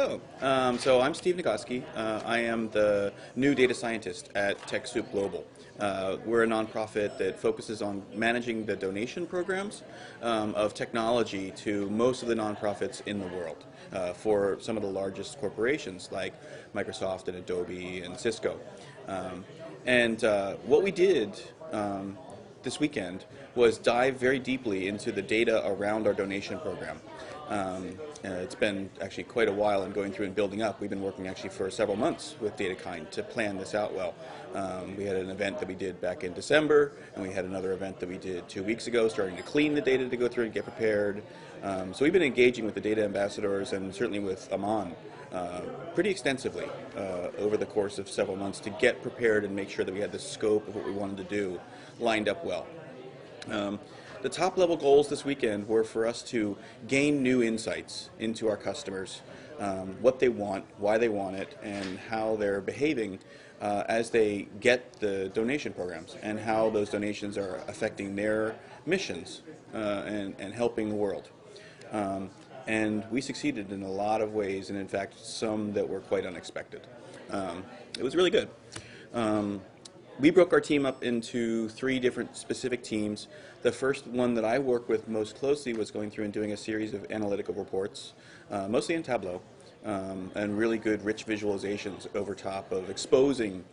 Hello. So I'm Steve Nagoski. I am the new data scientist at TechSoup Global. We're a nonprofit that focuses on managing the donation programs of technology to most of the nonprofits in the world for some of the largest corporations like Microsoft and Adobe and Cisco. What we did this weekend was dive very deeply into the data around our donation program. It's been actually quite a while in going through and building up. We've been working actually for several months with DataKind to plan this out well. We had an event that we did back in December, and we had another event that we did 2 weeks ago, starting to clean the data to go through and get prepared. So we've been engaging with the data ambassadors and certainly with Aman pretty extensively over the course of several months to get prepared and make sure that we had the scope of what we wanted to do lined up well. The top level goals this weekend were for us to gain new insights into our customers, what they want, why they want it, and how they're behaving as they get the donation programs and how those donations are affecting their missions and helping the world. And we succeeded in a lot of ways, and in fact some that were quite unexpected. It was really good. We broke our team up into 3 different specific teams. The first one that I worked with most closely was going through and doing a series of analytical reports, mostly in Tableau, and really good rich visualizations over top of exposing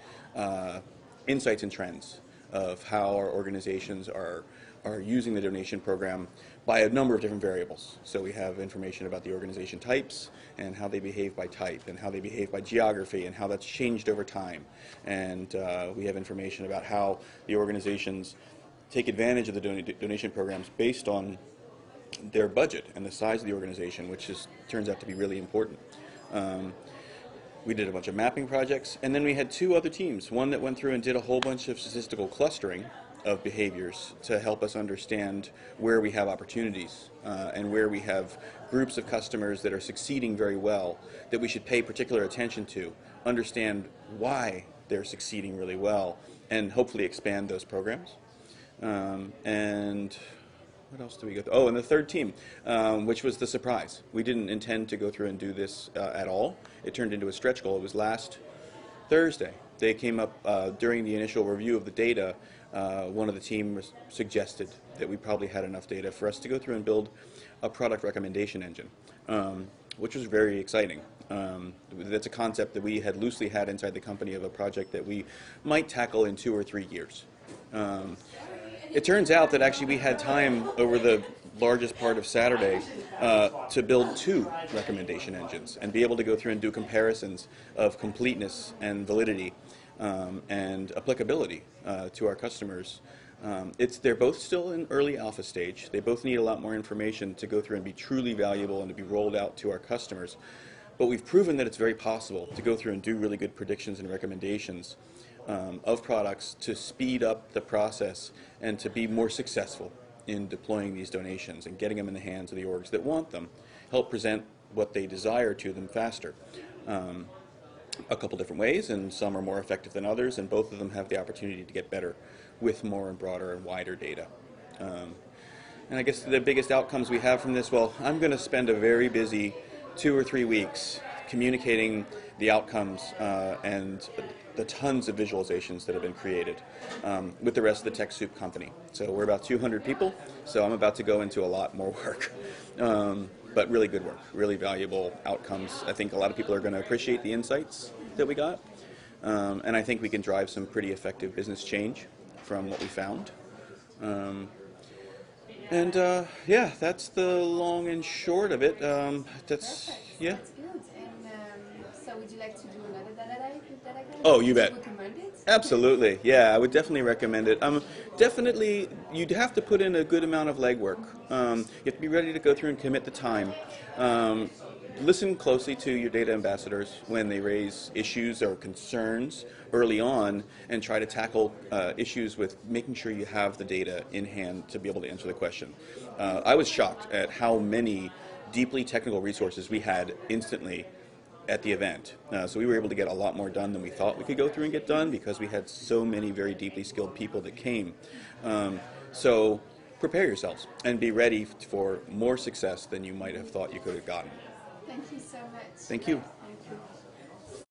insights and trends of how our organizations are using the donation program by a number of different variables. So we have information about the organization types and how they behave by type and how they behave by geography and how that's changed over time. And we have information about how the organizations take advantage of the donation programs based on their budget and the size of the organization, which turns out to be really important. We did a bunch of mapping projects, and then we had 2 other teams, one that went through and did a whole bunch of statistical clustering of behaviors to help us understand where we have opportunities and where we have groups of customers that are succeeding very well that we should pay particular attention to, understand why they're succeeding really well, and hopefully expand those programs. And what else do we go through? Oh, and the third team, which was the surprise. We didn't intend to go through and do this at all. It turned into a stretch goal. It was last Thursday. They came up during the initial review of the data. One of the team suggested that we probably had enough data for us to go through and build a product recommendation engine, which was very exciting. That's a concept that we had loosely had inside the company of a project that we might tackle in 2 or 3 years. It turns out that actually we had time over the largest part of Saturday to build 2 recommendation engines and be able to go through and do comparisons of completeness and validity and applicability to our customers. They're both still in early alpha stage. They both need a lot more information to go through and be truly valuable and to be rolled out to our customers. But we've proven that it's very possible to go through and do really good predictions and recommendations of products to speed up the process and to be more successful in deploying these donations and getting them in the hands of the orgs that want them, help present what they desire to them faster. A couple different ways, and some are more effective than others, and both of them have the opportunity to get better with more and broader and wider data. And I guess the biggest outcomes we have from this, well, I'm going to spend a very busy 2 or 3 weeks communicating the outcomes and the tons of visualizations that have been created with the rest of the TechSoup company. So we're about 200 people, so I'm about to go into a lot more work. But really good work, really valuable outcomes. I think a lot of people are going to appreciate the insights that we got. And I think we can drive some pretty effective business change from what we found. Yeah, that's the long and short of it. Yeah. That's good. And so would you like to do another DataDive with DataKind? Oh, you bet. Would you recommend it? Absolutely. Yeah, I would definitely recommend it. Definitely, you'd have to put in a good amount of legwork. You have to be ready to go through and commit the time. Listen closely to your data ambassadors when they raise issues or concerns early on, and try to tackle issues with making sure you have the data in hand to be able to answer the question. I was shocked at how many deeply technical resources we had instantly at the event. So we were able to get a lot more done than we thought we could go through and get done because we had so many very deeply skilled people that came. So prepare yourselves and be ready for more success than you might have thought you could have gotten. Thank you so much. much. Thank you.